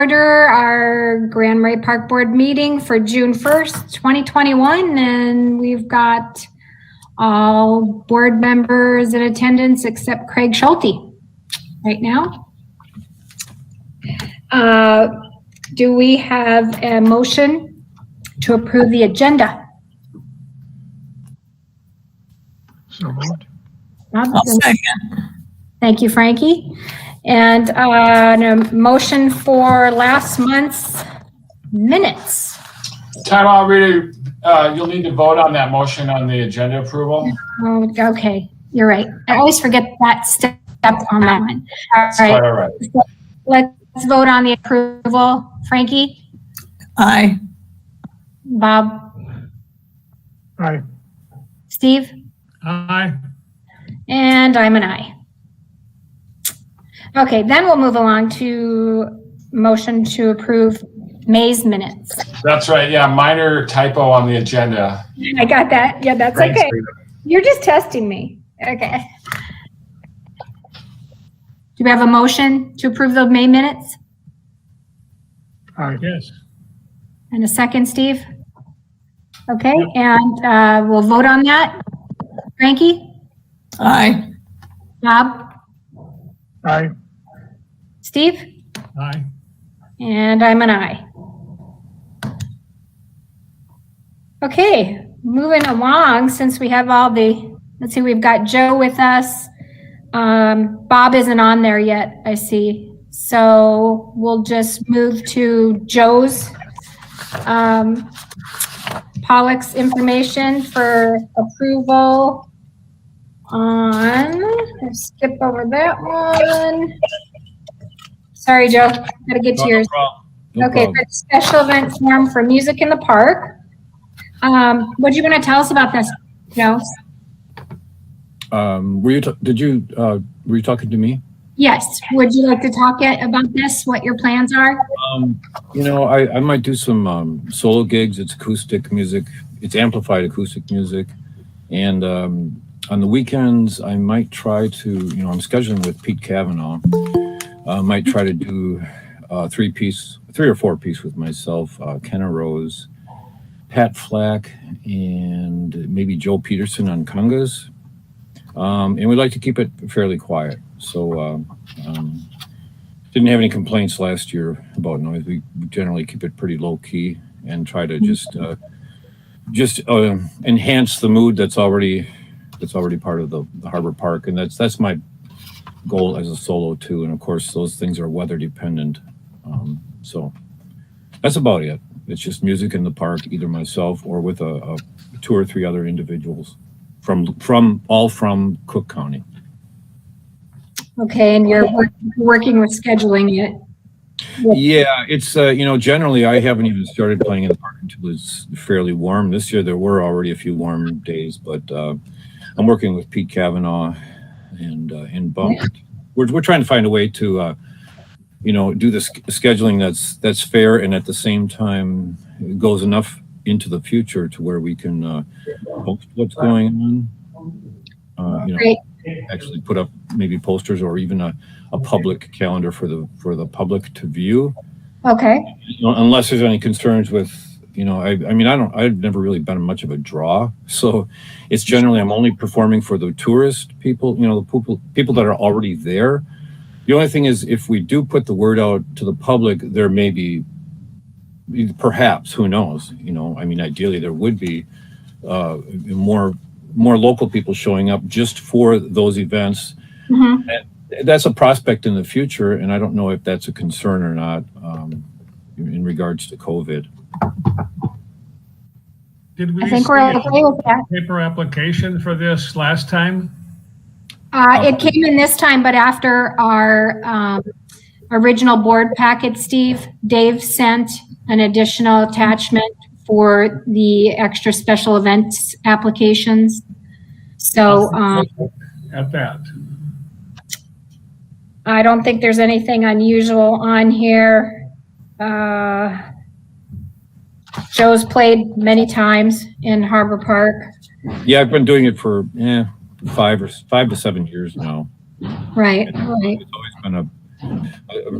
order our Grand Marais Park Board meeting for June 1st, 2021, and we've got all board members in attendance except Craig Schulte right now. Do we have a motion to approve the agenda? So moved. I'll second. Thank you, Frankie. And a motion for last month's minutes. Time out, Rita. You'll need to vote on that motion on the agenda approval. Oh, okay, you're right. I always forget that step on that one. All right. All right. So let's vote on the approval. Frankie? Aye. Bob? Aye. Steve? Aye. And I'm an aye. Okay, then we'll move along to motion to approve May's minutes. That's right. Yeah, minor typo on the agenda. I got that. Yeah, that's Thanks, okay. Rita. You're just testing me. Okay. Do we have a motion to approve the May minutes? Aye. Yes. And a second, Steve? Okay, and we'll vote on that. Frankie? Aye. Bob? Aye. Steve? Aye. And I'm an aye. Okay, moving along, since we have all the, let's see, we've got Joe with us. Bob isn't on there yet, I see. So we'll just move to Joe's Pollock's information for approval on, let's skip over that one. Sorry, Joe, gotta get to yours. No Okay, problem. for the special event form for music in the park. What do you want to tell us about this, Joe? Were you talking to me? Yes, would you like to talk about this, what your plans are? I might do some solo gigs. It's acoustic music. It's amplified acoustic music. And on the weekends, I might try to, I'm scheduling with Pete Cavanaugh. Might try to do three or four piece with myself, Kenna Rose, Pat Flack, and maybe Joe Peterson on congas. And we'd like to keep it fairly quiet. So didn't have any complaints last year about noise. We generally keep it pretty low key and try to just enhance the mood that's already part of the Harbor Park. And that's my goal as a solo too. And of course, those things are weather dependent. So that's about it. It's just music in the park, either myself or with a two or three other individuals from Cook County. Okay, and you're working with scheduling it. Yeah, it's generally I haven't even started playing in the park until it's fairly warm. This year there were already a few warm days, but I'm working with Pete Cavanaugh and Bump. We're trying to find a way to do the scheduling that's fair and at the same time goes enough into the future to where we can post what's going on. Great. Actually put up maybe posters or even a public calendar for the public to view. Okay. Unless there's any concerns with, I've never really been much of a draw. So it's generally, I'm only performing for the tourist people, the people that are already there. The only thing is if we do put the word out to the public, there may be, perhaps, who knows, ideally there would be more local people showing up just for those events. Mm-hmm. And that's a prospect in the future. And I don't know if that's a concern or not in regards to COVID. Did we I think we're okay with that. paper application for this last time? It came in this time, but after our original board packet, Dave sent an additional attachment for the extra special events applications. So At that. I don't think there's anything unusual on here. Joe's played many times in Harbor Park. Yeah, I've been doing it for 5 to 7 years now. Right. It's always been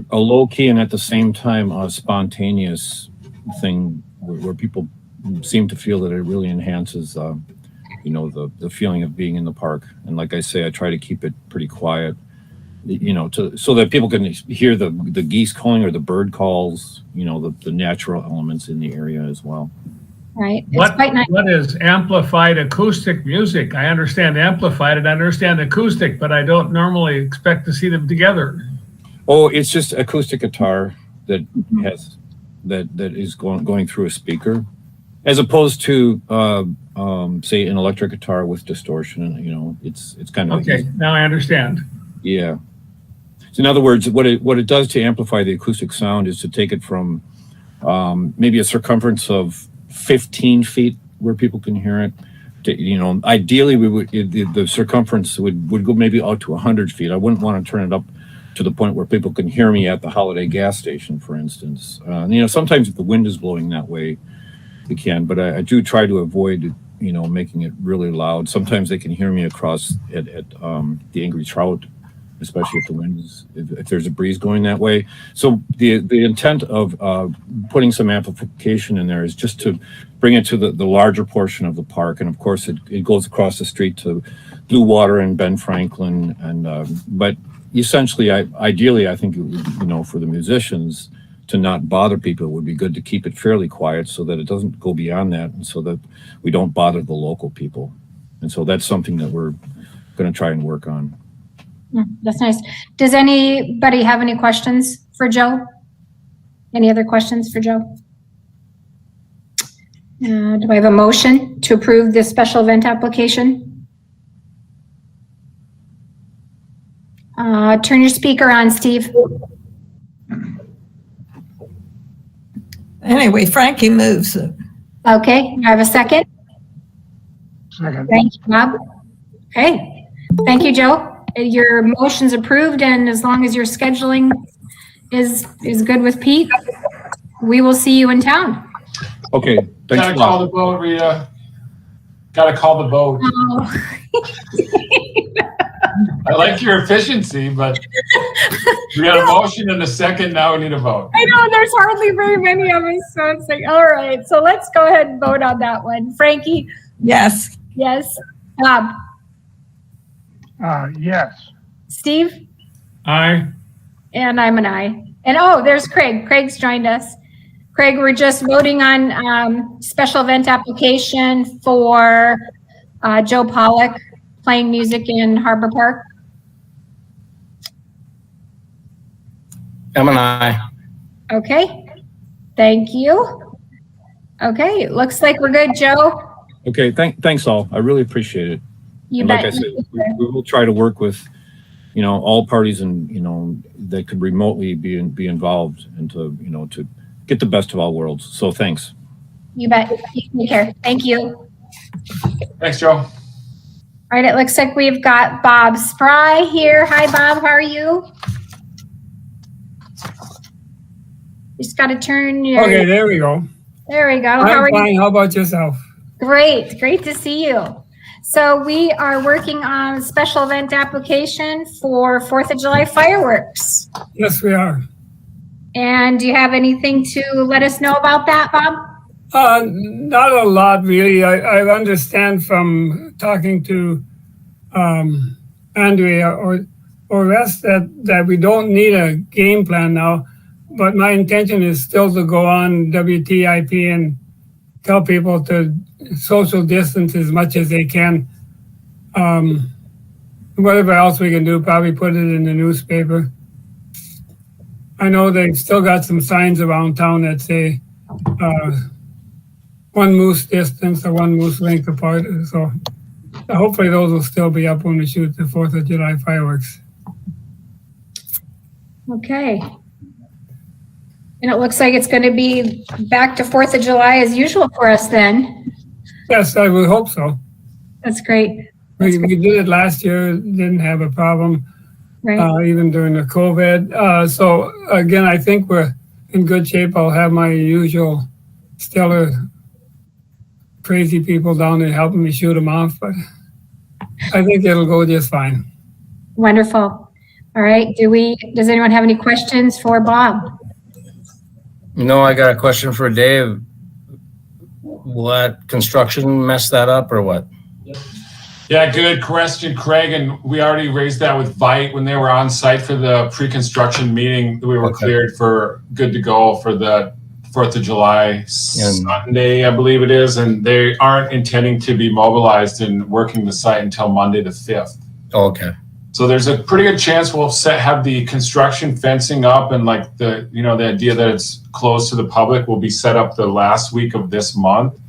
a low key and at the same time a spontaneous thing where people seem to feel that it really enhances, the feeling of being in the park. And like I say, I try to keep it pretty quiet, so that people can hear the geese calling or the bird calls, the natural elements in the area as well. Right. It's quite nice. What is amplified acoustic music? I understand amplified and I understand acoustic, but I don't normally expect to see them together. Oh, it's just acoustic guitar that has that is going through a speaker, as opposed to say an electric guitar with distortion. And it's kind of Okay. Now I understand. Yeah. So in other words, what it does to amplify the acoustic sound is to take it from maybe a circumference of 15 feet where people can hear it. Ideally, the circumference would go maybe out to 100 feet. I wouldn't want to turn it up to the point where people can hear me at the Holiday gas station, for instance. Sometimes if the wind is blowing that way, they can. But I do try to avoid, making it really loud. Sometimes they can hear me across at the Angry Trout, especially if the wind is, if there's a breeze going that way. So the intent of putting some amplification in there is just to bring it to the larger portion of the park. And of course it goes across the street to Blue Water and Ben Franklin. And but essentially, ideally, I think, for the musicians to not bother people, it would be good to keep it fairly quiet so that it doesn't go beyond that, and so that we don't bother the local people. And so that's something that we're going to try and work on. That's nice. Does anybody have any questions for Joe? Any other questions for Joe? Do I have a motion to approve this special event application? Turn your speaker on, Steve. Anyway, Frankie moves it. Okay, I have a second. Second. Thank you, Bob. Okay, thank you, Joe. Your motion's approved, and as long as your scheduling is good with Pete, we will see you in town. Okay, thanks a Gotta call lot. the vote, Rita. Gotta call the vote. Oh. I like your efficiency, but we got a motion and a second. Now we need a vote. I know there's hardly very many of us, so it's like, all right, so let's go ahead and vote on that one. Frankie? Yes. Yes. Bob? Yes. Steve? Aye. And I'm an aye. And there's Craig. Craig's joined us. Craig, we're just voting on special event application for Joe Pollock playing music in Harbor Park. I'm an aye. Okay. Thank you. Okay, looks like we're good, Joe. Okay, thanks all. I really appreciate it. You And bet. like I said, we will try to work with, all parties and, that could remotely be involved and to get the best of all worlds. So thanks. You bet. You take care. Thank you. Thanks, Joe. All right, it looks like we've got Bob Spry here. Hi, Bob. How are you? Just got to turn your. Okay, there we go. There we go. How are I'm fine. you? How about yourself? Great. Great to see you. So we are working on a special event application for 4th of July fireworks. Yes, we are. And do you have anything to let us know about that, Bob? Not a lot, really. I understand from talking to Andrea or rest that we don't need a game plan now. But my intention is still to go on WTIP and tell people to social distance as much as they can. Whatever else we can do, probably put it in the newspaper. I know they've still got some signs around town that say 1 moose distance or 1 moose length apart. So hopefully those will still be up when we shoot the 4th of July fireworks. Okay. And it looks like it's going to be back to 4th of July as usual for us then. Yes, I would hope so. That's great. We did it last year, didn't have a problem, Right. even during the COVID. So again, I think we're in good shape. I'll have my usual stellar crazy people down there helping me shoot them off, but I think it'll go just fine. Wonderful. All right, does anyone have any questions for Bob? No, I got a question for Dave. What construction messed that up or what? Yeah, good question, Craig. And we already raised that with Vite when they were on site for the pre-construction meeting. We were cleared for good to go for the 4th of July Sunday, I believe it is. And they aren't intending to be mobilized and working the site until Monday the 5th. Okay. So there's a pretty good chance we'll have the construction fencing up, and like the idea that it's closed to the public will be set up the last week of this month,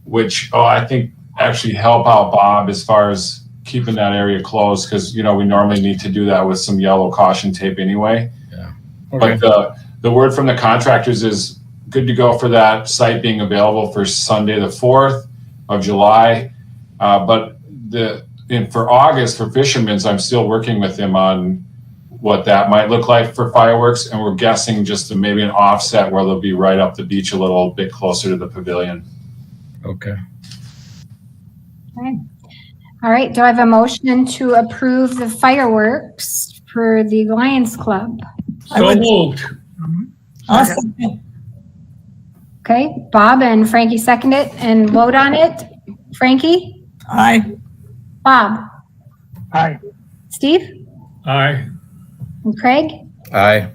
which I think actually help out Bob as far as keeping that area closed, because we normally need to do that with some yellow caution tape anyway. Yeah. Okay. But the word from the contractors is good to go for that site being available for Sunday the 4th of July. And for August, for Fisherman's, I'm still working with him on what that might look like for fireworks. And we're guessing just maybe an offset where they'll be right up the beach a little bit closer to the pavilion. Okay. Okay. All right, do I have a motion to approve the fireworks for the Lions Club? So moved. I'll second. Okay, Bob and Frankie second it and vote on it. Frankie? Aye. Bob? Aye. Steve? Aye. And Craig? Aye.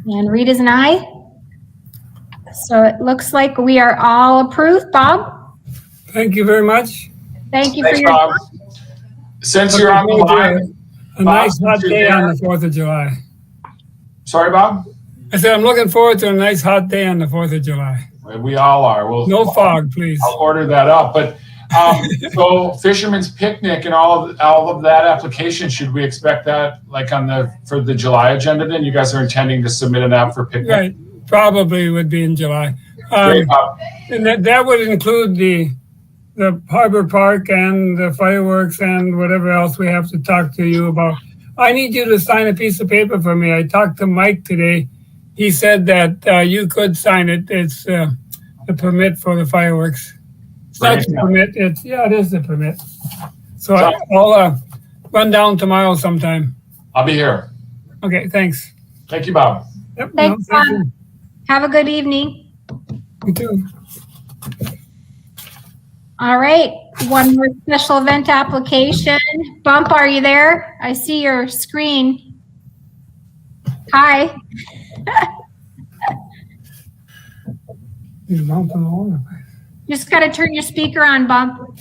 And Rita's an aye. So it looks like we are all approved. Bob? Thank you very much. Thank you Thanks, for your Bob. Since you're on the line, A nice Bob, hot since day you're on there- the 4th of July. Sorry, Bob? I said, I'm looking forward to a nice hot day on the 4th of July. We all are. No fog, please. I'll order that up. But so Fisherman's Picnic and all of that application, should we expect that like for the July agenda then? You guys are intending to submit an app for picnic? Right, probably would be in July. Great, Bob. And that would include the Harbor Park and the fireworks and whatever else we have to talk to you about. I need you to sign a piece of paper for me. I talked to Mike today. He said that you could sign it. It's the permit for the fireworks. It's not the permit. It is the permit. So I'll run down tomorrow sometime. I'll be here. Okay, thanks. Thank you, Bob. Yep, Thanks, thank Bob. Have a good evening. you too. All right, one more special event application. Bump, are you there? I see your screen. Hi. He's bouncing all over the place. Just gotta turn your speaker on, Bump.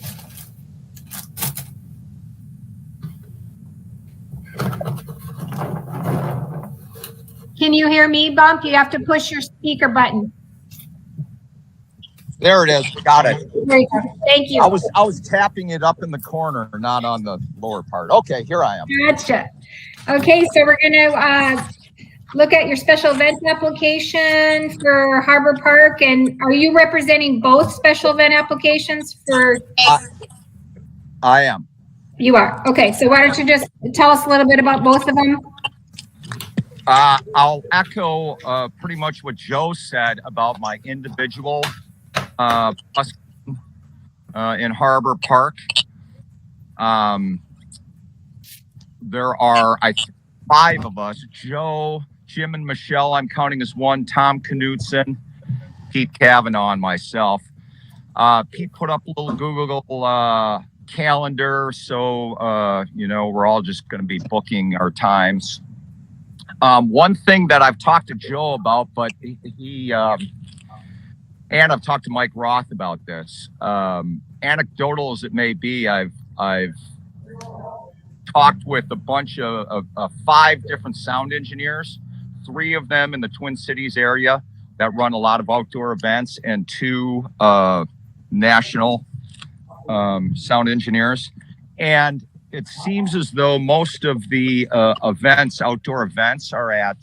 Can you hear me, Bump? You have to push your speaker button. There it is. Got it. There you go. Thank you. I was tapping it up in the corner, not on the lower part. Okay, here I am. Gotcha. Okay, so we're gonna look at your special event application for Harbor Park. And are you representing both special event applications for? I am. You are. Okay, so why don't you just tell us a little bit about both of them? I'll echo pretty much what Joe said about my individual bus in Harbor Park. There are 5 of us: Joe, Jim, and Michelle. I'm counting as one. Tom Knudsen, Pete Kavanaugh, and myself. Pete put up a little Google calendar, so we're all just going to be booking our times. One thing that I've talked to Joe about, but he and I've talked to Mike Roth about this. Anecdotal as it may be, I've talked with a bunch of 5 different sound engineers, 3 of them in the Twin Cities area that run a lot of outdoor events, and 2 national sound engineers. And it seems as though most of the outdoor events are at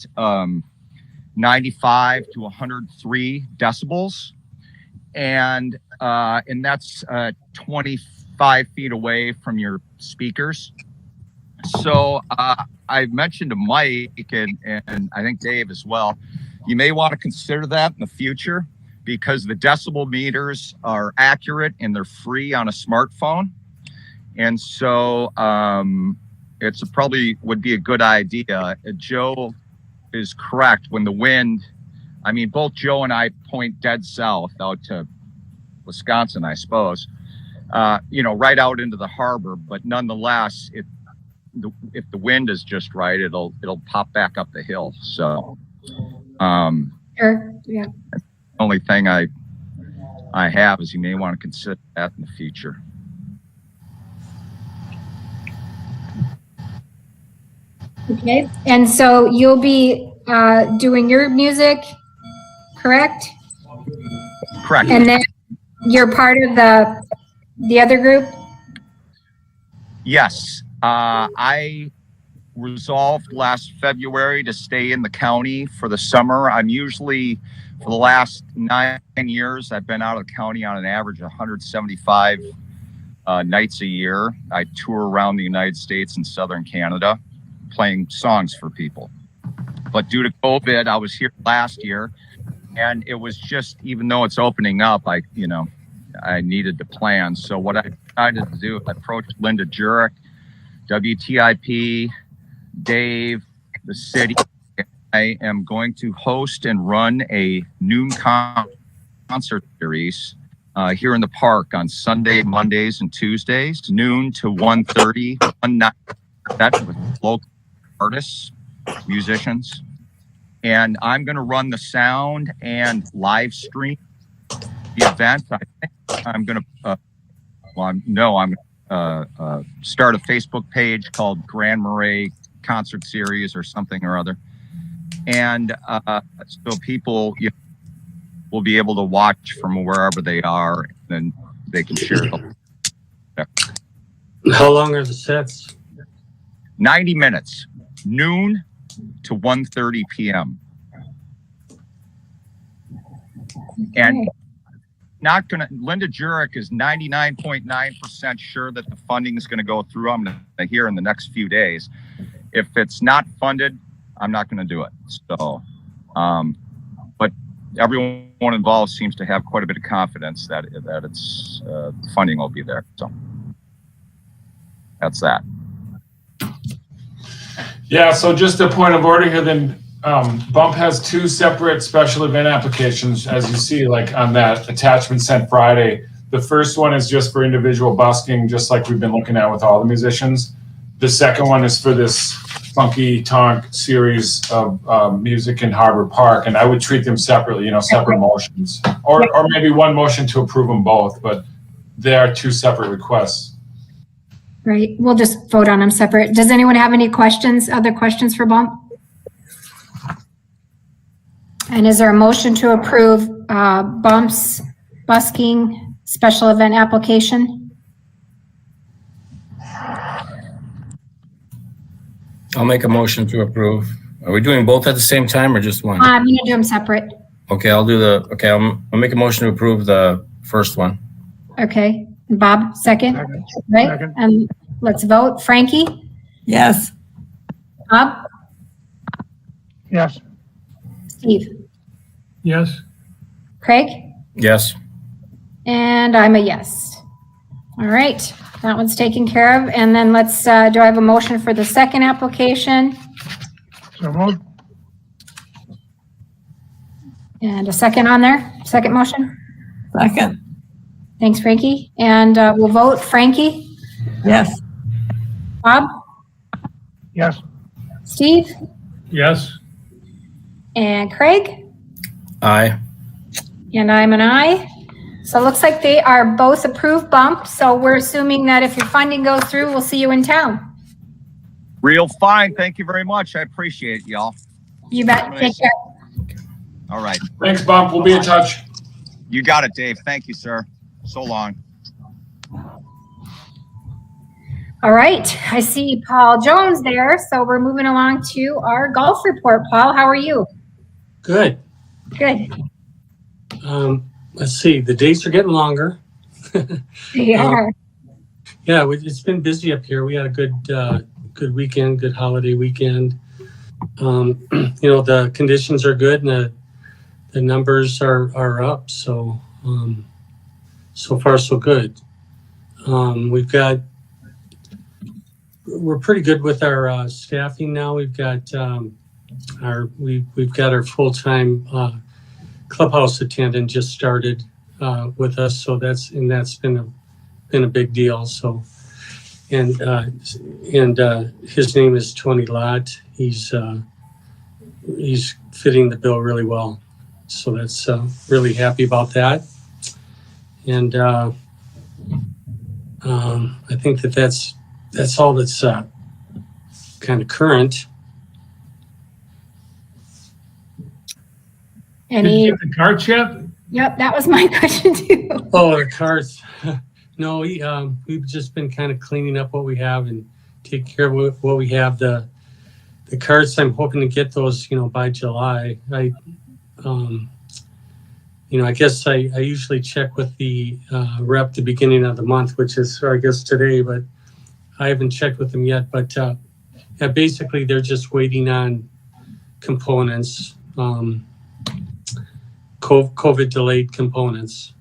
95 to 103 decibels. And that's 25 feet away from your speakers. So I mentioned to Mike and I think Dave as well, you may want to consider that in the future because the decibel meters are accurate and they're free on a smartphone. And so it's probably would be a good idea. Joe is correct. When the wind, I mean, both Joe and I point dead south out to Wisconsin, I suppose, right out into the harbor. But nonetheless, if the wind is just right, it'll pop back up the hill. So, Sure. Yeah. the only thing I have is you may want to consider that in the future. Okay. And so you'll be doing your music, correct? Correct. And then you're part of the other group? Yes. I resolved last February to stay in the county for the summer. I'm usually, for the last 9 years, I've been out of the county on an average of 175 nights a year. I tour around the United States and Southern Canada playing songs for people. But due to COVID, I was here last year, and it was just, even though it's opening up, I needed to plan. So what I decided to do, I approached Linda Jurek, WTIP, Dave, the city. I am going to host and run a noon concert series here in the park on Sunday, Mondays, and Tuesdays, noon to 1:30, one night. That's with local artists, musicians. And I'm going to run the sound and live stream the event. I think I'm going to, I'm going to start a Facebook page called Grand Marais Concert Series or something or other. And so people will be able to watch from wherever they are, and then they can share it. How long are the sets? 90 minutes, noon to 1:30 p.m. And Linda Jurek is 99.9% sure that the funding is going to go through. I'm going to hear in the next few days. If it's not funded, I'm not going to do it. So, but everyone involved seems to have quite a bit of confidence that it's funding will be there. So that's that. Yeah, so just a point of order here then, Bump has 2 separate special event applications, as you see, like on that attachment sent Friday. The first one is just for individual busking, just like we've been looking at with all the musicians. The second one is for this funky tonk series of music in Harbor Park, and I would treat them separately, separate motions, or maybe one motion to approve them both, but they are 2 separate requests. Right. We'll just vote on them separate. Does anyone have any questions, other questions for Bump? And is there a motion to approve Bump's busking special event application? I'll make a motion to approve. Are we doing both at the same time or just one? I'm going to do them separate. Okay, I'll make a motion to approve the first one. Okay. Bob, second. Right. Second. And let's vote. Frankie? Yes. Bob? Yes. Steve? Yes. Craig? Yes. And I'm a yes. All right. That one's taken care of. And then let's, do I have a motion for the second application? So moved. And a second on there? Second motion? Second. Thanks, Frankie. And we'll vote. Frankie? Yes. Bob? Yes. Steve? Yes. And Craig? Aye. And I'm an aye. So it looks like they are both approved, Bump. So we're assuming that if your funding goes through, we'll see you in town. Real fine. Thank you very much. I appreciate it, y'all. You bet. Take care. All right. Thanks, Bump. We'll be in touch. You got it, Dave. Thank you, sir. So long. All right. I see Paul Jones there. So we're moving along to our golf report. Paul, how are you? Good. Good. Let's see. The dates are getting longer. They are. Yeah, it's been busy up here. We had a good weekend, good holiday weekend. The conditions are good and the numbers are up. So, so far so good. We've got we're pretty good with our staffing now. We've got we've got our full-time clubhouse attendant just started with us, so that's been a big deal. So, and his name is Tony Lott. He's fitting the bill really well, so that's really happy about that. And I think that's all that's kind of current. Did you get the carts yet? Yep, that was my question too. Oh, the carts. No, we've just been kind of cleaning up what we have and take care of what we have. The carts, I'm hoping to get those, by July. I guess I usually check with the rep the beginning of the month, which is, I guess, today, but I haven't checked with them yet. But yeah, basically, they're just waiting on components, COVID delayed components.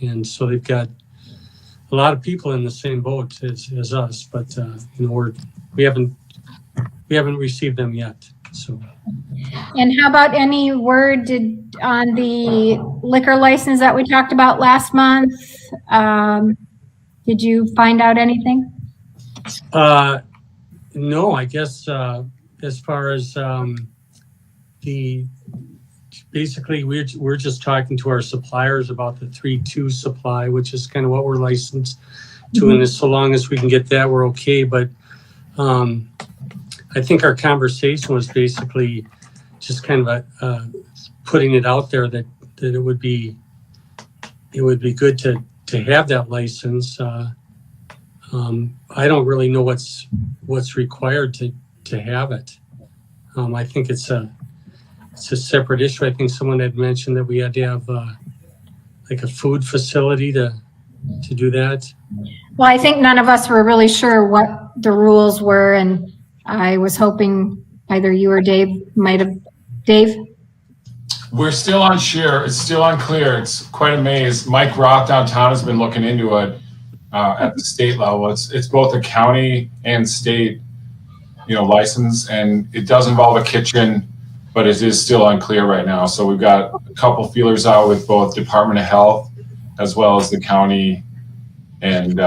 And so they've got a lot of people in the same boat as us, but we haven't received them yet. So. And how about any word on the liquor license that we talked about last month? Did you find out anything? No, I guess as far as basically we're just talking to our suppliers about the 3-2 supply, which is kind of what we're licensed to, and so long as we can get that, we're okay. But I think our conversation was basically just kind of putting it out there that it would be good to have that license. I don't really know what's required to have it. I think it's a separate issue. I think someone had mentioned that we had to have like a food facility to do that. Well, I think none of us were really sure what the rules were, and I was hoping either you or Dave might have. Dave? We're still unsure. It's still unclear. It's quite a maze. Mike Roth downtown has been looking into it at the state level. It's both a county and state, license, and it does involve a kitchen, but it is still unclear right now. So we've got a couple feelers out with both Department of Health as well as the county, and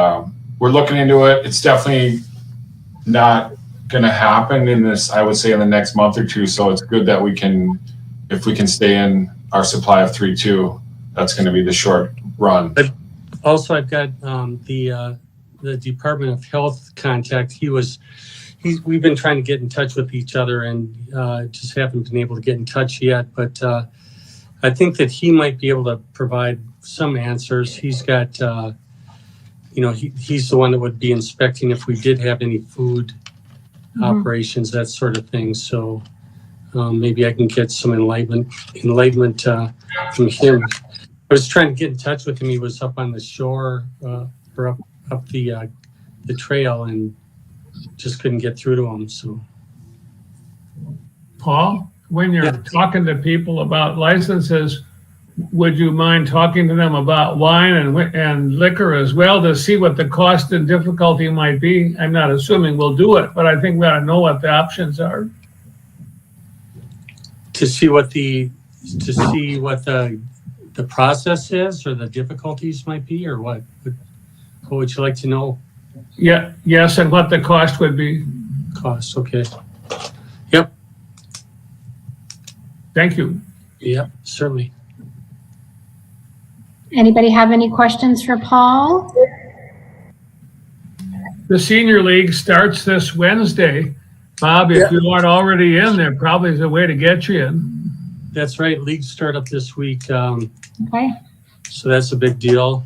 we're looking into it. It's definitely not going to happen in this, I would say, in the next month or two. So it's good that if we can stay in our supply of 3-2, that's going to be the short run. But also, I've got the Department of Health contact. We've been trying to get in touch with each other and just haven't been able to get in touch yet. But I think that he might be able to provide some answers. He's got, he's the one that would be inspecting if we did have any food operations, that sort of thing. So maybe I can get some enlightenment from him. I was trying to get in touch with him. He was up on the shore or up the trail and just couldn't get through to him. So, Paul, when you're talking to people about licenses, would you mind talking to them about wine and liquor as well to see what the cost and difficulty might be? I'm not assuming we'll do it, but I think we ought to know what the options are. To see what the process is, or the difficulties might be, or what would you like to know? Yeah, yes, and what the cost would be. Cost, okay. Yep. Thank you. Yep, certainly. Anybody have any questions for Paul? The Senior League starts this Wednesday. Bob, if you aren't already in, there probably is a way to get you in. That's right. Leagues start up this week. Okay. So that's a big deal.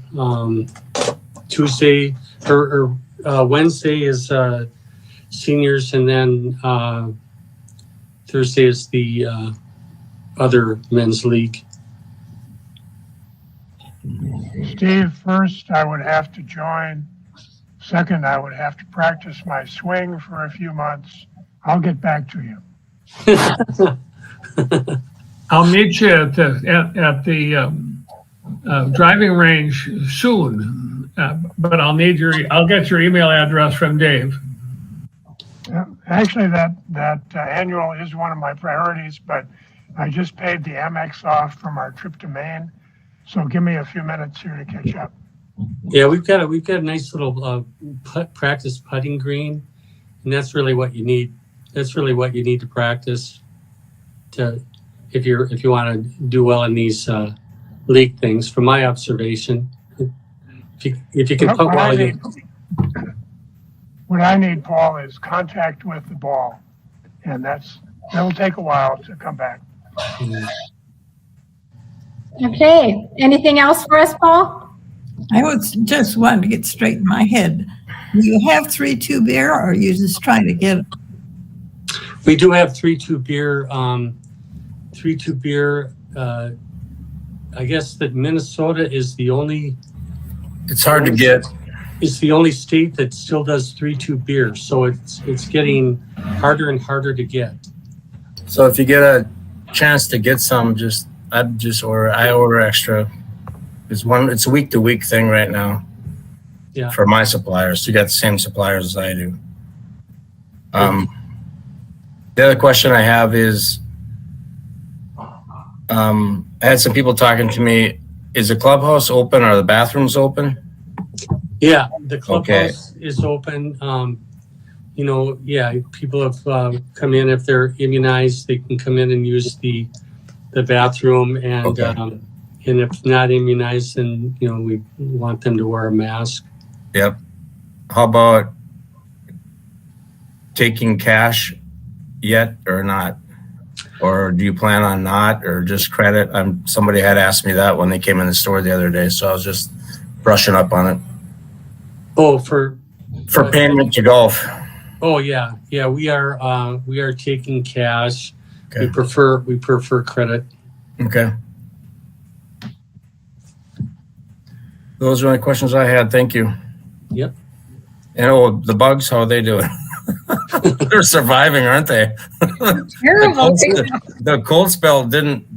Tuesday or Wednesday is seniors, and then Thursday is the other men's league. Steve, first I would have to join. Second, I would have to practice my swing for a few months. I'll get back to you. I'll meet you at the driving range soon, but I'll get your email address from Dave. Actually, that annual is one of my priorities, but I just paid the Amex off from our trip to Maine. So give me a few minutes here to catch up. Yeah, we've got a nice little practice putting green, and that's really what you need. That's really what you need to practice if you want to do well in these league things. From my observation, if you can put well, what I need, Paul, is contact with the ball, and that'll take a while to come back. Okay. Anything else for us, Paul? I was just wanting to get straight in my head. Do you have 3-2 beer, or are you just trying to get? We do have 3-2 beer. 3-2 beer. I guess that Minnesota is the only. It's hard to get. It's the only state that still does 3-2 beer, so it's getting harder and harder to get. So if you get a chance to get some, I order extra. It's a week to week thing right now. Yeah. For my suppliers, you got the same suppliers as I do. The other question I have is, I had some people talking to me. Is the clubhouse open? Are the bathrooms open? Yeah, the clubhouse is open. People have come in. If they're immunized, they can come in and use the bathroom, and and if not immunized, then we want them to wear a mask. Yep. How about taking cash yet or not? Or do you plan on not, or just credit? Somebody had asked me that when they came in the store the other day, so I was just brushing up on it. Oh, for payment to golf. Oh yeah, we are taking cash. Okay. We prefer credit. Okay. Those are my questions I had. Thank you. Yep. And the bugs, how are they doing? They're surviving, aren't they? Terrible. The cold spell didn't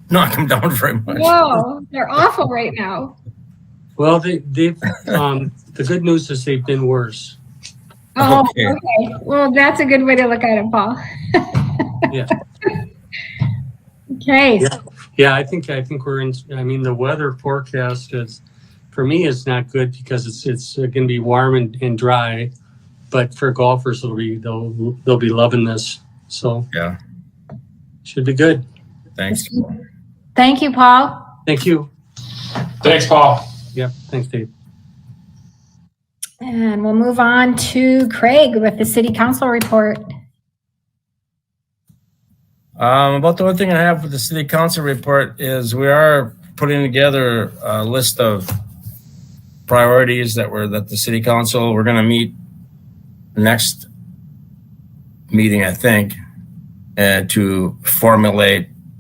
knock them down very much. Whoa, they're awful right now. Well, they've the good news is they've been worse. Oh, Okay. okay. Well, that's a good way to look at it, Paul. Yeah. Okay. Yeah, I think we're in. I mean, the weather forecast for me is not good because it's going to be warm and dry, but for golfers they'll be loving this. So Yeah. should be good. Thanks. Thank you, Paul. Thank you. Thanks, Paul. Yep. Thanks, Dave. And we'll move on to Craig with the city council report. About the one thing I have for the city council report is we are putting together a list of priorities that the city council, we're going to meet next meeting, I think, to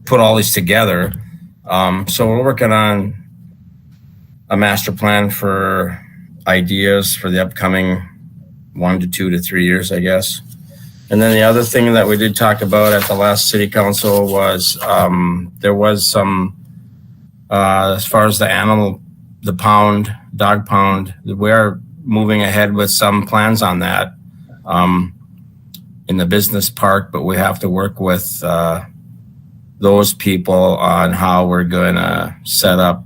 put all these together. So we're working on a master plan for ideas for the upcoming 1 to 2 to 3 years, I guess. And then the other thing that we did talk about at the last city council was there was some, as far as the dog pound, we are moving ahead with some plans on that in the business park, but we have to work with those people on how we're going to set up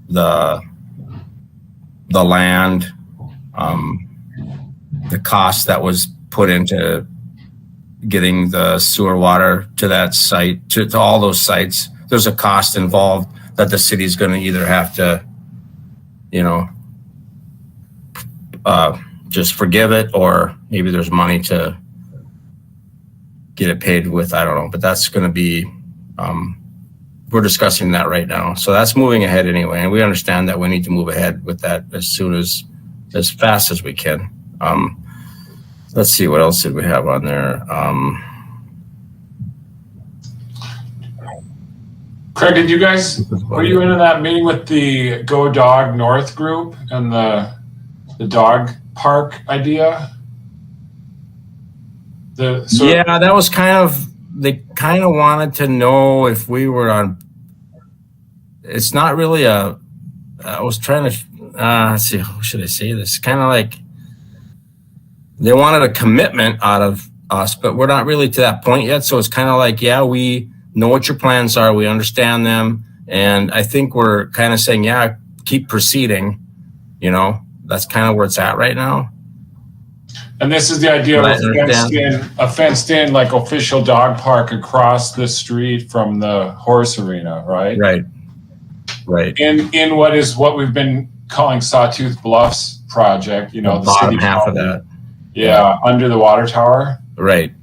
the land, the cost that was put into getting the sewer water to that site, to all those sites. There's a cost involved that the city's going to either have to, just forgive it, or maybe there's money to get it paid with. I don't know, but that's going to be, we're discussing that right now. So that's moving ahead anyway. And we understand that we need to move ahead with that as fast as we can. Let's see, what else did we have on there? Craig, were you in that meeting with the Go Dog North group and the dog park idea? Yeah, that was they kind of wanted to know if we were on. It's not really I was trying to, let's see, how should I say this? Kind of like they wanted a commitment out of us, but we're not really to that point yet. So it's kind of like, yeah, we know what your plans are. We understand them. And I think we're kind of saying, yeah, keep proceeding. You know, that's kind of where it's at right now. And this is the idea of a fenced in like official dog park across the street from the horse arena, right? Right. In what we've been calling Sawtooth Bluffs project, you know, the bottom half of that. Yeah, under the water tower. Right.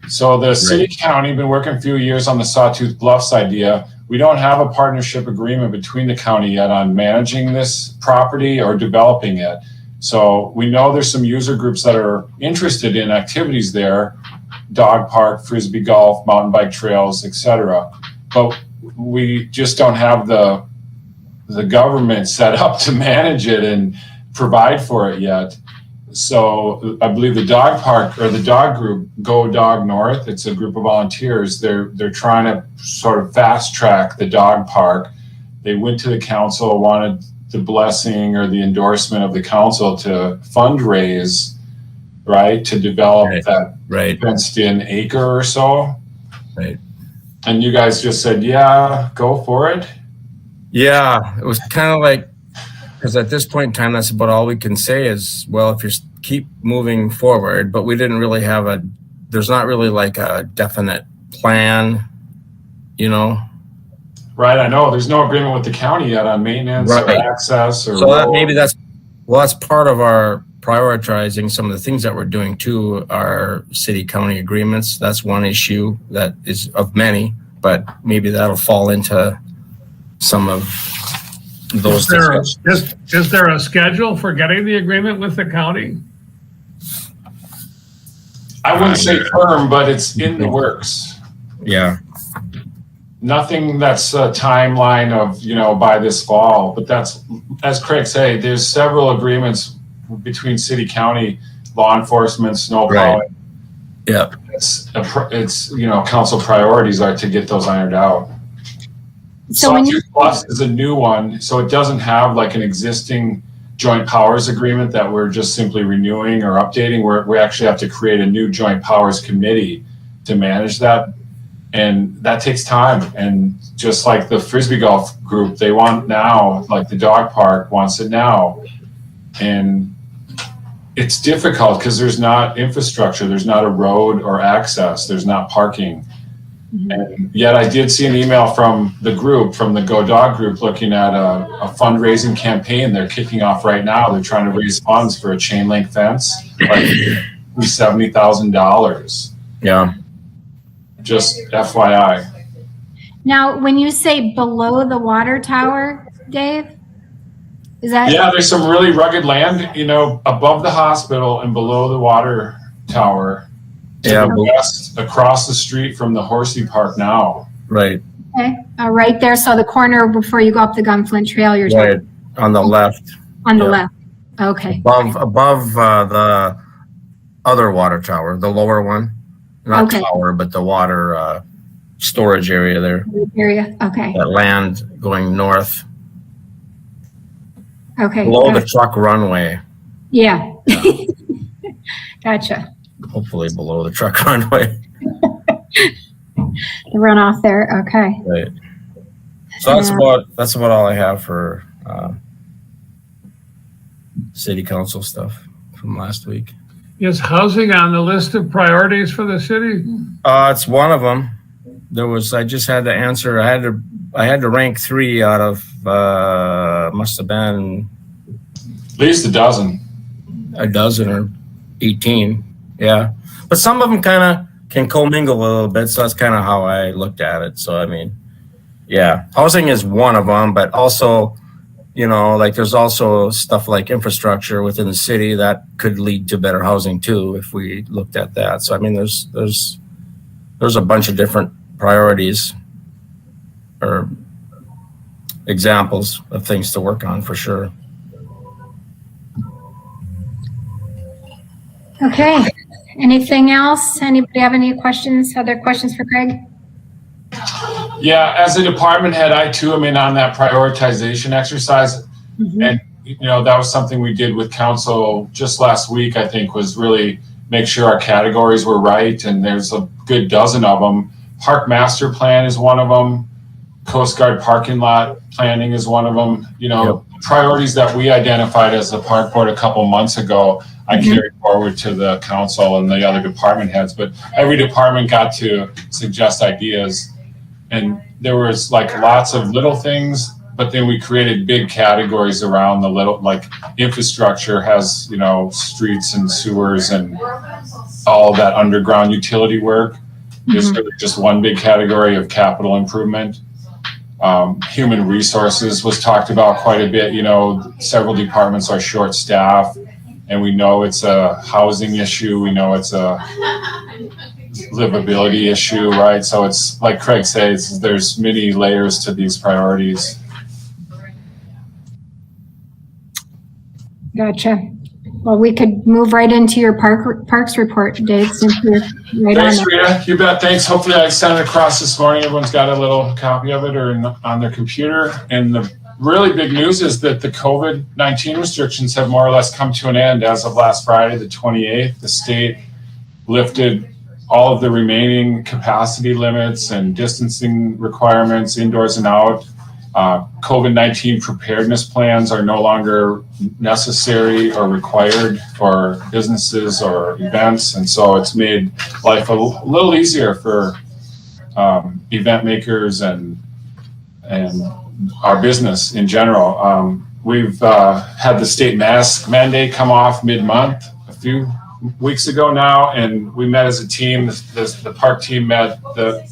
So the city county been working a few years on the Sawtooth Bluffs idea. We don't have a partnership agreement between the county yet on managing this property or developing it. So we know there's some user groups that are interested in activities there, dog park, frisbee golf, mountain bike trails, etc. But we just don't have the government set up to manage it and provide for it yet. So I believe the dog park or the dog group, Go Dog North, it's a group of volunteers. They're trying to sort of fast track the dog park. They went to the council, wanted the blessing or the endorsement of the council to fundraise, right, to develop that fenced in acre or so. Right. And you guys just said, yeah, go for it. Yeah, it was kind of like, because at this point in time, that's about all we can say is, well, if you keep moving forward, but we didn't really have there's not really like a definite plan, you know? Right, I know. There's no agreement with the county yet on maintenance or access or. So maybe that's part of our prioritizing some of the things that we're doing too, are city-county agreements. That's one issue that is of many, but maybe that'll fall into some of those. Is there a schedule for getting the agreement with the county? I wouldn't say firm, but it's in the works. Yeah. Nothing that's a timeline of, you know, by this fall, but that's, as Craig said, there's several agreements between city, county, law enforcement, snow plowing. Yeah. It's, you know, council priorities are to get those ironed out. So when you Sawtooth Bluffs is a new one, so it doesn't have like an existing joint powers agreement that we're just simply renewing or updating. We actually have to create a new joint powers committee to manage that. And that takes time. And just like the frisbee golf group, they want now, like the dog park wants it now. And it's difficult because there's not infrastructure, there's not a road or access, there's not parking. And yet I did see an email from the group, from the Go Dog group, looking at a fundraising campaign they're kicking off right now. They're trying to raise funds for a chain link fence, like $70,000. Yeah. Just FYI. Now, when you say below the water tower, Dave, is that? Yeah, there's some really rugged land, you know, above the hospital and below the water tower. Yeah, west, across the street from the Horsey Park now. Right. Okay, right there. So the corner before you go up the Gunflint Trail, you're right on the left. On the left. Okay. Above the other water tower, the lower one, not tower, but the water storage area there. Area. Okay. That land going north. Okay. Below the truck runway. Yeah. Gotcha. Hopefully below the truck runway. The runoff there. Okay. Right. So that's about all I have for city council stuff from last week. Is housing on the list of priorities for the city? It's one of them. I just had to answer. I had to rank 3 out of must have been at least a dozen or 18. Yeah, but some of them kind of can commingle a little bit, so that's kind of how I looked at it. So I mean, yeah, housing is one of them, but also, you know, like there's also stuff like infrastructure within the city that could lead to better housing too if we looked at that. So I mean, there's a bunch of different priorities or examples of things to work on for sure. Okay. Anything else? Anybody have any questions? Other questions for Craig? Yeah, as a department head, I too am in on that prioritization exercise. And, you know, that was something we did with council just last week, I think, was really make sure our categories were right, and there's a good dozen of them. Park master plan is one of them. Coast Guard parking lot planning is one of them. You know, priorities that we identified as the park board a couple months ago, I carried forward to the council and the other department heads, but every department got to suggest ideas, and there was like lots of little things, but then we created big categories around the little, like infrastructure has, you know, streets and sewers and all that underground utility work is really just one big category of capital improvement. Human resources was talked about quite a bit. You know, several departments are short-staffed, and we know it's a housing issue. We know it's a livability issue, right? So it's like Craig says, there's many layers to these priorities. Gotcha. Well, we could move right into your parks report, Dave, since you're right Thanks, on Rita. You bet. Thanks. Hopefully I sent it across this morning. Everyone's got a little copy of it or on their computer. And the really big news is that the COVID-19 restrictions have more or less come to an end as of last Friday, the 28th. The state lifted all of the remaining capacity limits and distancing requirements indoors and out. COVID-19 preparedness plans are no longer necessary or required for businesses or events. And so it's made life a little easier for event makers and our business in general. We've had the state mask mandate come off mid-month a few weeks ago now, and we met as a team. The park team met the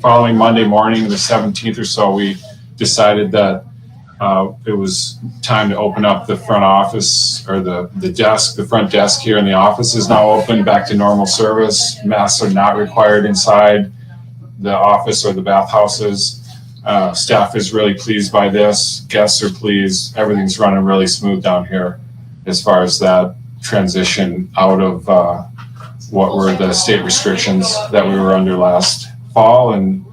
following Monday morning, the 17th or so. We decided that it was time to open up the front office, or the desk. The front desk here in the office is now open, back to normal service. Masks are not required inside the office or the bathhouses. Staff is really pleased by this. Guests are pleased. Everything's running really smooth down here as far as that transition out of what were the state restrictions that we were under last fall. And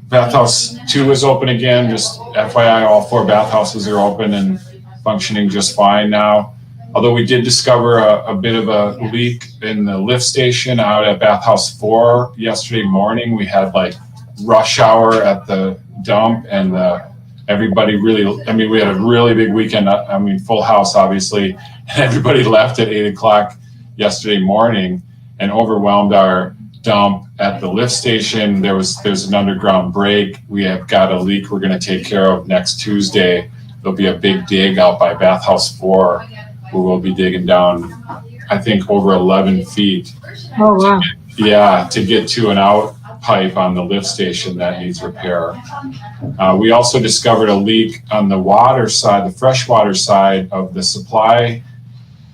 Bathhouse 2 is open again. Just FYI, all 4 bathhouses are open and functioning just fine now. Although we did discover a bit of a leak in the lift station out at Bathhouse 4 yesterday morning. We had like rush hour at the dump, and everybody really, I mean, we had a really big weekend. I mean, full house, obviously. And everybody left at 8 o'clock yesterday morning and overwhelmed our dump at the lift station. There's an underground break. We have got a leak we're going to take care of next Tuesday. There'll be a big dig out by Bathhouse 4 where we'll be digging down, I think, over 11 feet. Oh, wow. To get to an out pipe on the lift station that needs repair. We also discovered a leak on the water side, the freshwater side of the supply,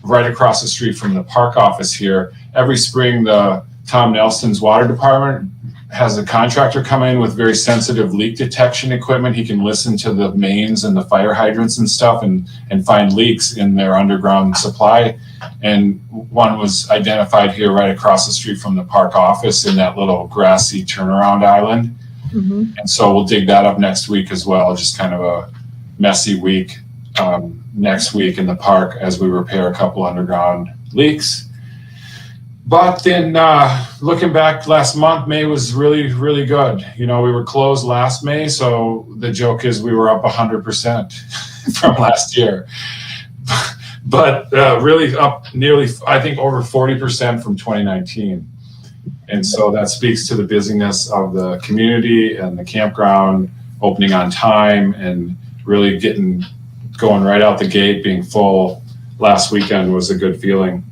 right across the street from the park office here. Every spring, Tom Nelson's water department has a contractor come in with very sensitive leak detection equipment. He can listen to the mains and the fire hydrants and stuff and find leaks in their underground supply. And one was identified here right across the street from the park office in that little grassy turnaround island. And so we'll dig that up next week as well. Just kind of a messy week next week in the park as we repair a couple underground leaks. But then looking back last month, May was really, really good. You know, we were closed last May, so the joke is we were up 100% from last year. But really up nearly, I think, over 40% from 2019. And so that speaks to the busyness of the community and the campground opening on time and really going right out the gate, being full. Last weekend was a good feeling.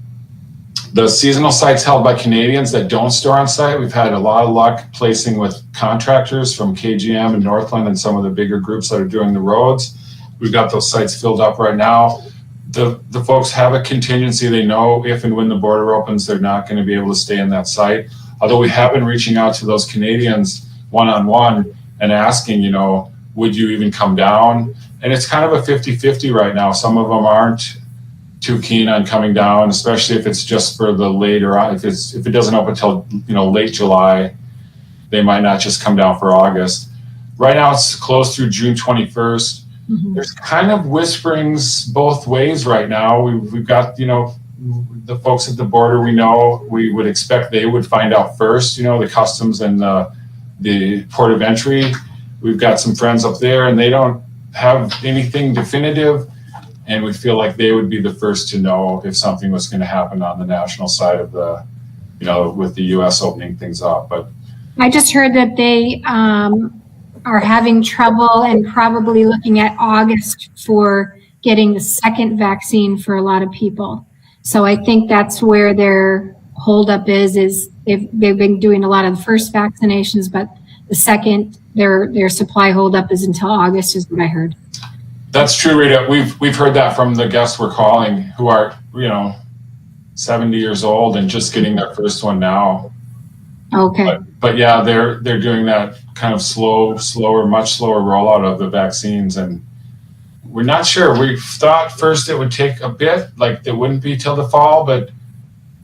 The seasonal sites held by Canadians that don't store on site, we've had a lot of luck placing with contractors from KGM and Northland and some of the bigger groups that are doing the roads. We've got those sites filled up right now. The folks have a contingency. They know if and when the border opens, they're not going to be able to stay in that site. Although we have been reaching out to those Canadians one-on-one and asking, you know, would you even come down? And it's kind of a 50-50 right now. Some of them aren't too keen on coming down, especially if it's just for the later on. If it doesn't open until, you know, late July, they might not just come down for August. Right now it's closed through June 21st. There's kind of whisperings both ways right now. We've got, you know, the folks at the border, we would expect they would find out first, the customs and the port of entry. We've got some friends up there and they don't have anything definitive. And we feel like they would be the first to know if something was going to happen on the national side of the, with the U.S. opening things up. But I just heard that they are having trouble and probably looking at August for getting the second vaccine for a lot of people. So I think that's where their holdup is they've been doing a lot of the first vaccinations, but the second, their supply holdup is until August, is what I heard. that's true, Rita. We've heard that from the guests we're calling who are, 70 years old and just getting their first one now. Okay. But yeah, they're doing that kind of much slower rollout of the vaccines, and we're not sure. We thought first it would take a bit, like it wouldn't be till the fall, but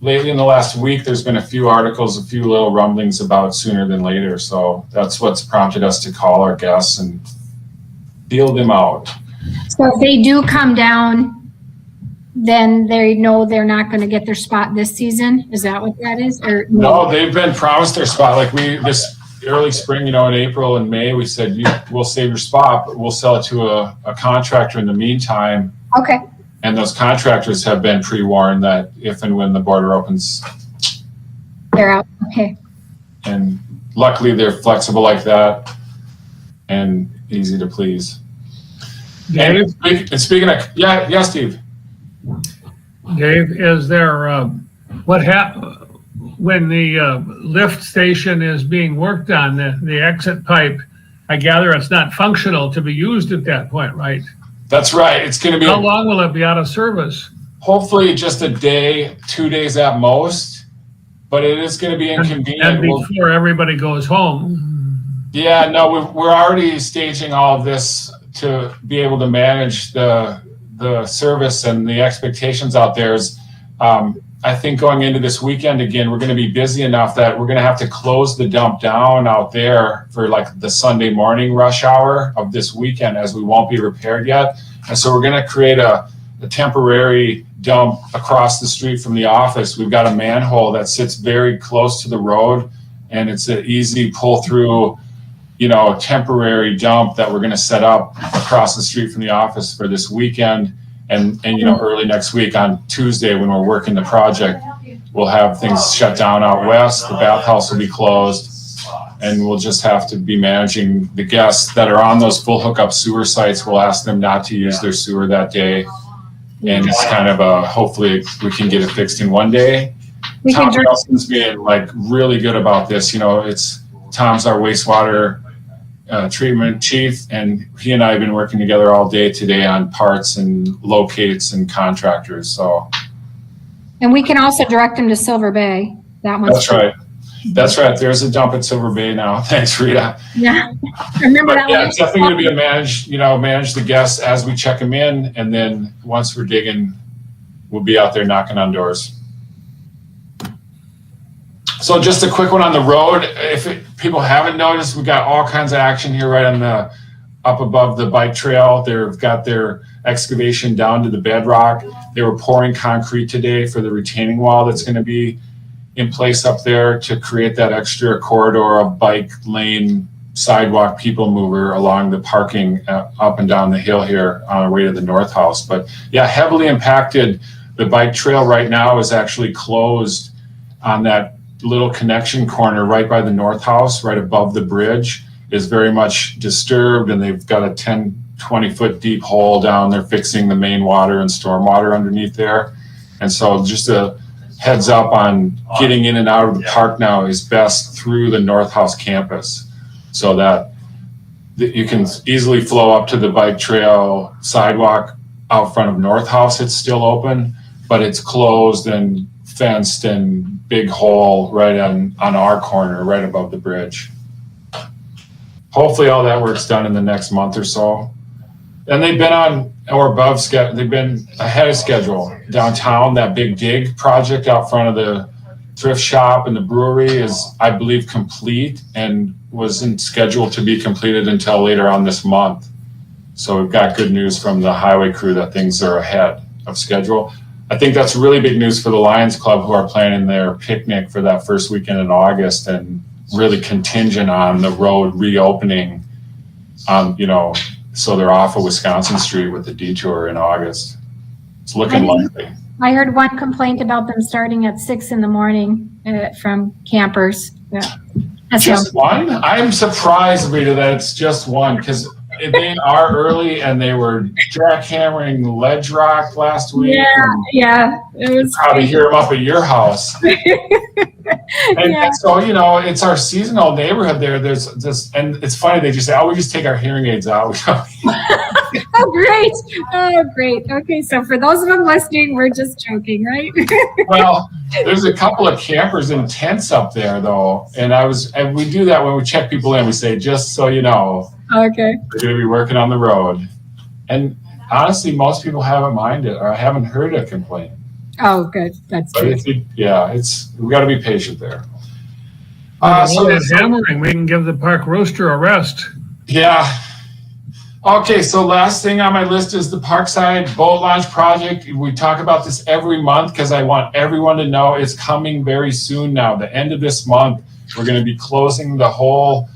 lately in the last week, there's been a few articles, a few little rumblings about sooner than later. So that's what's prompted us to call our guests and feel them out. So if they do come down, then they know they're not going to get their spot this season. Is that what that is? Or No, they've been promised their spot. Like this early spring, in April and May, we said, we'll save your spot, but we'll sell it to a contractor in the meantime. Okay. And those contractors have been pre-warned that if and when the border opens, They're out. Okay. and luckily they're flexible like that and easy to please. Dave, And speaking of, yeah, Steve. Dave, is there, when the lift station is being worked on, the exit pipe, I gather it's not functional to be used at that point, right? That's right. It's going to be How long will it be out of service? hopefully just a day, 2 days at most, but it is going to be inconvenient. And before everybody goes home. Yeah, no, we're already staging all of this to be able to manage the service and the expectations out there. Is I think going into this weekend again, we're going to be busy enough that we're going to have to close the dump down out there for like the Sunday morning rush hour of this weekend, as we won't be repaired yet. And so we're going to create a temporary dump across the street from the office. We've got a manhole that sits very close to the road, and it's an easy pull through, temporary dump that we're going to set up across the street from the office for this weekend. And early next week on Tuesday, when we're working the project, we'll have things shut down out west. The bathhouse will be closed, and we'll just have to be managing the guests that are on those full hookup sewer sites. We'll ask them not to use their sewer that day. And it's kind of hopefully we can get it fixed in one day. Tom Nelson's being really good about this. Tom's our wastewater treatment chief, and he and I have been working together all day today on parts and locates and contractors. So, And we can also direct them to Silver Bay. That's right. There's a dump at Silver Bay now. Thanks, Rita. Yeah. Remember that one? Yeah, it's definitely going to be manage the guests as we check them in, and then once we're digging, we'll be out there knocking on doors. So just a quick one on the road. If people haven't noticed, we've got all kinds of action here right on up above the bike trail. They've got their excavation down to the bedrock. They were pouring concrete today for the retaining wall that's going to be in place up there to create that extra corridor of bike lane, sidewalk, people mover along the parking up and down the hill here on our way to the North House. But yeah, heavily impacted. The bike trail right now is actually closed on that little connection corner right by the North House, right above the bridge, is very much disturbed, and they've got a 10-20 foot deep hole down there fixing the main water and storm water underneath there. And so just a heads up on getting in and out of the park now is best through the North House campus, so that you can easily flow up to the bike trail sidewalk out front of North House. It's still open, but it's closed and fenced and big hole right on our corner, right above the bridge. Hopefully all that work's done in the next month or so. And they've been on or above schedule. They've been ahead of schedule. Downtown, that big dig project out front of the thrift shop and the brewery is, I believe, complete and wasn't scheduled to be completed until later on this month. So we've got good news from the highway crew that things are ahead of schedule. I think that's really big news for the Lions Club, who are planning their picnic for that first weekend in August, and really contingent on the road reopening. So they're off of Wisconsin Street with the detour in August. It's looking likely. I heard one complaint about them starting at 6 a.m. From campers. Yeah. Just one? I'm surprised, Rita, that it's just one, because they are early and they were jackhammering ledge rock last week. Yeah. It was probably hear them up at your house. And so, it's our seasonal neighborhood there. There's this, and it's funny, they just say, we just take our hearing aids out. Oh, great. Okay, so for those of them listening, we're just joking, right? Well, there's a couple of campers in tents up there, though. And we do that when we check people in. We say, just so you know, okay, they're going to be working on the road. And honestly, most people haven't minded, or I haven't heard a complaint. Oh, good. That's But good. we got to be patient there. All that hammering, we can give the park rooster a rest. Yeah. Okay, so last thing on my list is the Parkside boat launch project. We talk about this every month because I want everyone to know it's coming very soon now. The end of this month, we're going to be closing the whole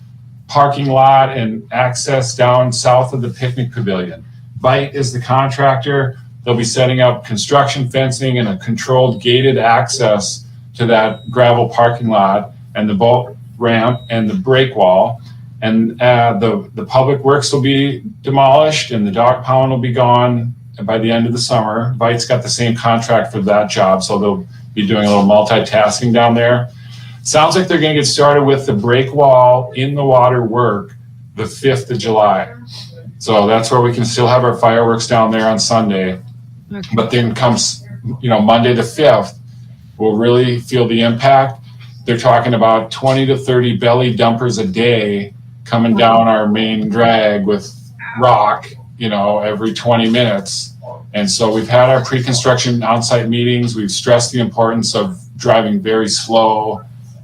parking lot and access down south of the picnic pavilion. Vite is the contractor. They'll be setting up construction fencing and a controlled gated access to that gravel parking lot and the boat ramp and the break wall. And the public works will be demolished and the dog pound will be gone by the end of the summer. Vite's got the same contract for that job, so they'll be doing a little multitasking down there. Sounds like they're going to get started with the break wall in the water work the 5th of July. So that's where we can still have our fireworks down there on Sunday. Okay. But then comes, Monday the 5th, we'll really feel the impact. They're talking about 20 to 30 belly dumpers a day coming down our main drag with rock, every 20 minutes. And so we've had our pre-construction on-site meetings. We've stressed the importance of driving very slow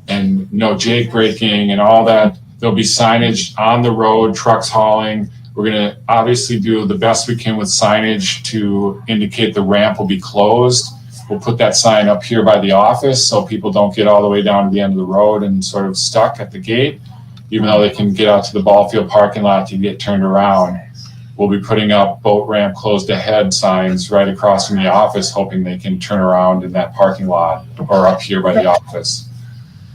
and no jake braking and all that. There'll be signage on the road, trucks hauling. We're going to obviously do the best we can with signage to indicate the ramp will be closed. We'll put that sign up here by the office so people don't get all the way down to the end of the road and sort of stuck at the gate, even though they can get out to the ball field parking lot to get turned around. We'll be putting up boat ramp closed ahead signs right across from the office, hoping they can turn around in that parking lot or up here by the office.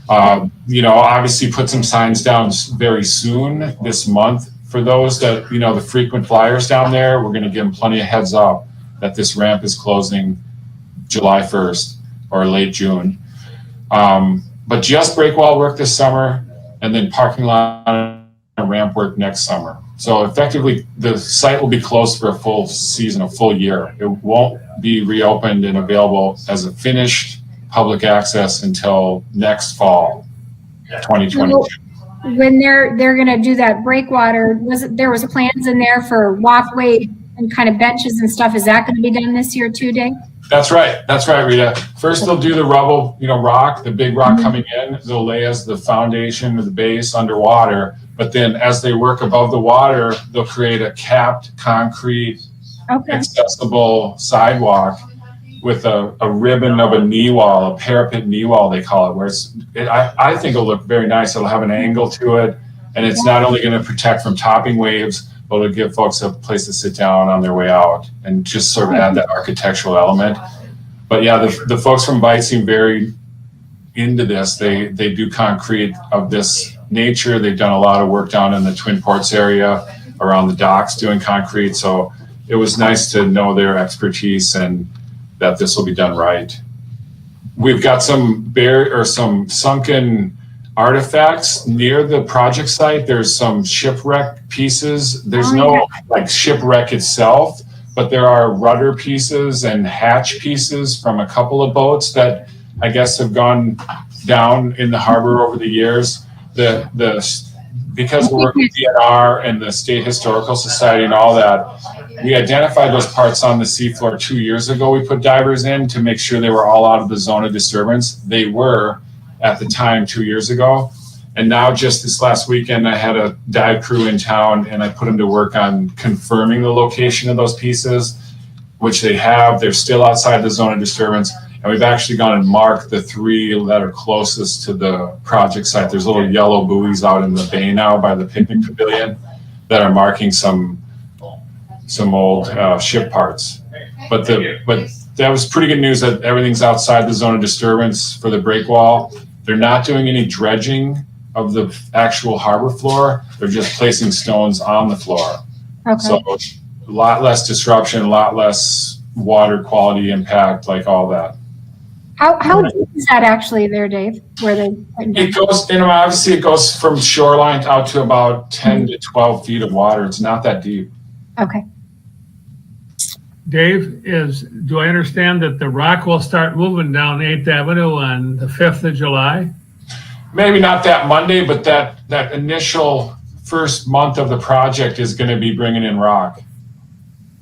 Obviously put some signs down very soon this month for those that, the frequent flyers down there. We're going to give them plenty of heads up that this ramp is closing July 1st or late June. But just break wall work this summer and then parking lot and ramp work next summer. So effectively, the site will be closed for a full season, a full year. It won't be reopened and available as a finished public access until next fall, 2022. When they're going to do that breakwater, there was plans in there for walkway and kind of benches and stuff. Is that going to be done this year too, Dave? That's right, Rita. First, they'll do the rubble, rock, the big rock coming in. They'll lay as the foundation or the base underwater. But then as they work above the water, they'll create a capped concrete, accessible sidewalk with a ribbon of a knee wall, a parapet knee wall, they call it, where I think it'll look very nice. It'll have an angle to it. And it's not only going to protect from topping waves, but it'll give folks a place to sit down on their way out and just sort of add that architectural element. But yeah, the folks from Vite seem very into this. They do concrete of this nature. They've done a lot of work down in the Twin Ports area around the docks doing concrete. So it was nice to know their expertise and that this will be done right. We've got some sunken artifacts near the project site. There's some shipwreck pieces. There's no shipwreck itself, but there are rudder pieces and hatch pieces from a couple of boats that I guess have gone down in the harbor over the years. Because we're working with DNR and the State Historical Society and all that, we identified those parts on the seafloor 2 years ago. We put divers in to make sure they were all out of the zone of disturbance. They were at the time 2 years ago. And now just this last weekend, I had a dive crew in town and I put them to work on confirming the location of those pieces. which they have. They're still outside the zone of disturbance. And we've actually gone and marked the 3 that are closest to the project site. There's little yellow buoys out in the bay now by the picnic pavilion that are marking some old ship parts. But that was pretty good news that everything's outside the zone of disturbance for the break wall. They're not doing any dredging of the actual harbor floor. They're just placing stones on the floor. Okay. So a lot less disruption, a lot less water quality impact, like all that. How deep is that actually there, Dave? Where they? It goes, obviously it goes from shoreline out to about 10 to 12 feet of water. It's not that deep. Okay. Dave, do I understand that the rock will start moving down 8th Avenue on the 5th of July? Maybe not that Monday, but that initial first month of the project is going to be bringing in rock.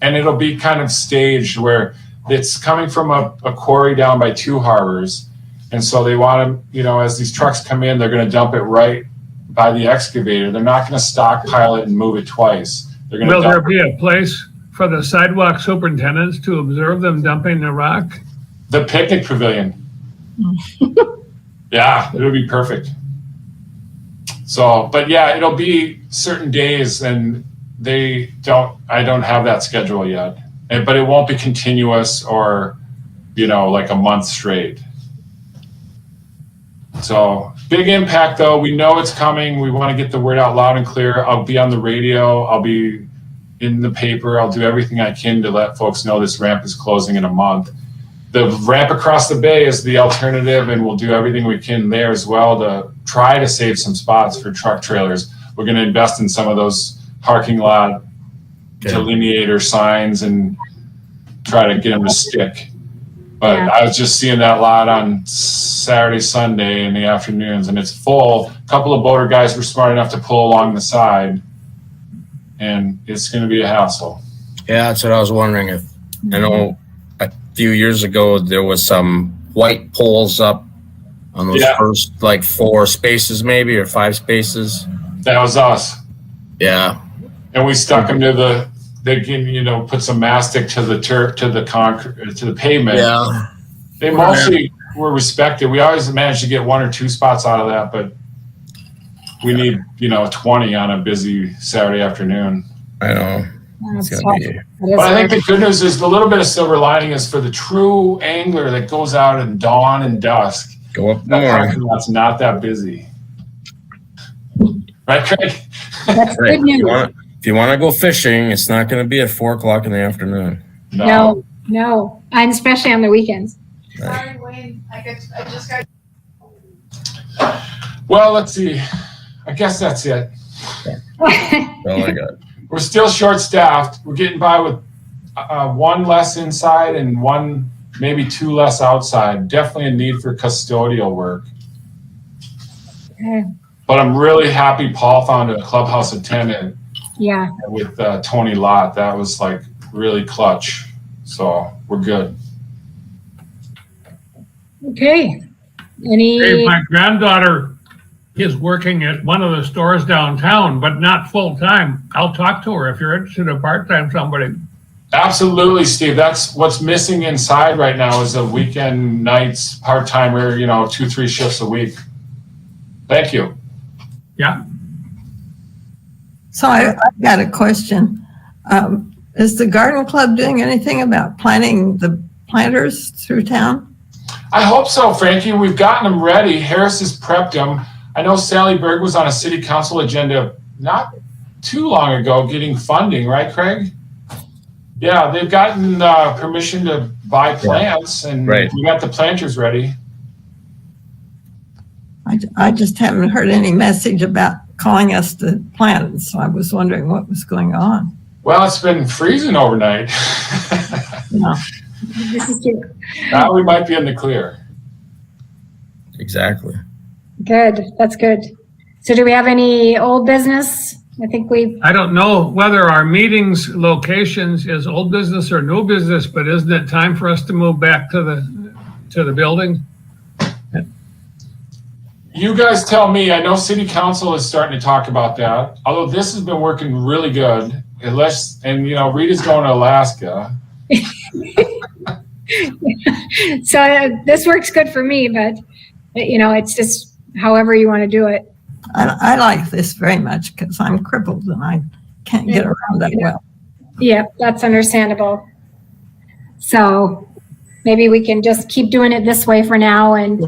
And it'll be kind of staged where it's coming from a quarry down by 2 harbors. And so they want to, as these trucks come in, they're going to dump it right by the excavator. They're not going to stockpile it and move it twice. They're going to. Will there be a place for the sidewalk superintendents to observe them dumping the rock? The picnic pavilion. Yeah, it would be perfect. So, but yeah, it'll be certain days, and I don't have that schedule yet. But it won't be continuous or, like a month straight. So big impact though. We know it's coming. We want to get the word out loud and clear. I'll be on the radio. I'll be in the paper. I'll do everything I can to let folks know this ramp is closing in a month. The ramp across the bay is the alternative, and we'll do everything we can there as well to try to save some spots for truck trailers. We're going to invest in some of those parking lot delineator signs and try to get them to stick. But Yeah. I was just seeing that lot on Saturday, Sunday in the afternoons, and it's full. A couple of boater guys were smart enough to pull along the side, and it's going to be a hassle. Yeah, that's what I was wondering. If I know a few years ago there was some white poles up on those first 4 spaces, maybe, or 5 spaces. That was us. Yeah. And we stuck them to they can, put some mastic to the turf, to the concrete, to the pavement. Yeah. They mostly were respected. We always managed to get 1 or 2 spots out of that, but we need, 20 on a busy Saturday afternoon. I know. That's It's tough. gonna be, That But I think is the good news is the little bit of silver lining is for the true angler that goes out at dawn and dusk. go up That more. parking lot's not that busy. Right, Craig? That's Right. good news. If you want to go fishing, it's not going to be at 4:00 in the afternoon. No, and especially on the weekends. Sorry, Wayne. I just got. Well, let's see. I guess that's it. That's all I got. We're still short-staffed. We're getting by with 1 less inside and 1, maybe 2 less outside. Definitely a need for custodial work. Okay. But I'm really happy Paul found a clubhouse attendant Yeah. with Tony Lott. That was really clutch. So we're good. Okay. Hey, my granddaughter is working at one of the stores downtown, but not full-time. I'll talk to her if you're interested in part-time somebody. Absolutely, Steve. That's what's missing inside right now is a weekend nights part-timer, 2-3 shifts a week. Thank you. Yeah. So I've got a question. Is the garden club doing anything about planting the planters through town? I hope so, Frankie. We've gotten them ready. Harris has prepped them. I know Sally Berg was on a city council agenda not too long ago getting funding, right, Craig? Yeah, they've gotten permission to buy plants, and Right. we got the planters ready. I just haven't heard any message about calling us to plant, so I was wondering what was going on. Well, it's been freezing overnight. No. This is cute. Now we might be in the clear. Exactly. Good. That's good. So do we have any old business? I think I don't know whether our meetings locations is old business or new business, but isn't it time for us to move back to the building? You guys tell me. I know city council is starting to talk about that. Although this has been working really good. Rita's going to Alaska. So this works good for me, but it's just however you want to do it. I like this very much because I'm crippled and I can't get around that well. Yeah, that's understandable. So maybe we can just keep doing it this way for now and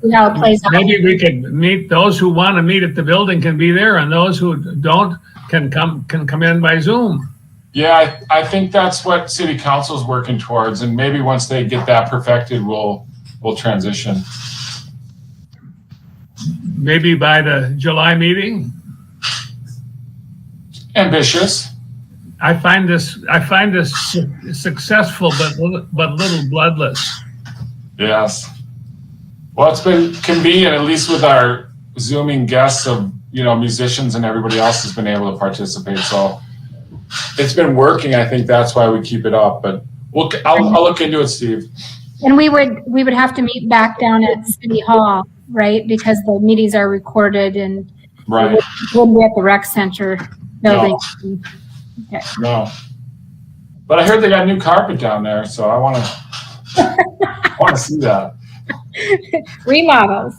see how it plays out. Maybe we can meet, those who want to meet at the building can be there, and those who don't can come in by Zoom. Yeah, I think that's what city council is working towards, and maybe once they get that perfected, we'll transition. Maybe by the July meeting. Ambitious. I find this successful, but little bloodless. Yes. Well, it's been convenient, at least with our Zooming guests of musicians and everybody else has been able to participate. So it's been working. I think that's why we keep it up. But I'll look into it, Steve. And we would have to meet back down at City Hall, right? Because the meetings are recorded and Right. we wouldn't be at the rec center building. No. Okay. No. But I heard they got new carpet down there, so I want to see that. Remodels.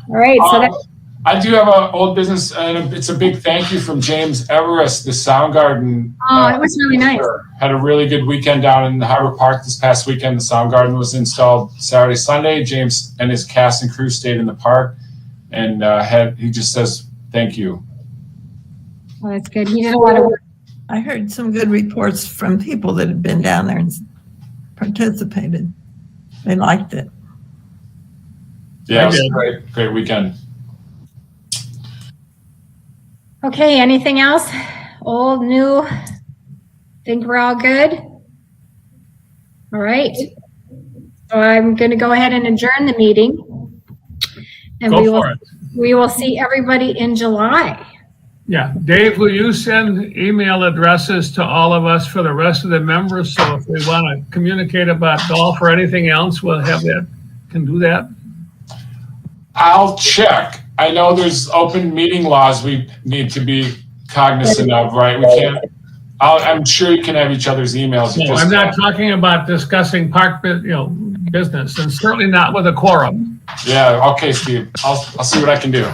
All right. So that's I do have an old business, and it's a big thank you from James Everest, the Soundgarden. it was really nice. Had a really good weekend down in Harbor Park this past weekend. The Soundgarden was installed Saturday, Sunday. James and his cast and crew stayed in the park, and he just says thank you. Oh, that's good. He did a lot of work. I heard some good reports from people that had been down there and participated. They liked it. Yeah, it was a great weekend. Okay. Anything else? Old, new? Think we're all good? All right. So I'm going to go ahead and adjourn the meeting. And we will see everybody in July. Yeah, Dave, will you send email addresses to all of us for the rest of the members? So if we want to communicate about golf or anything else, we'll have that, can do that. I'll check. I know there's open meeting laws we need to be cognizant of, right? We can't. I'm sure you can have each other's emails. No, I'm not talking about discussing park, business, and certainly not with a quorum. Yeah. Okay, Steve. I'll see what I can do.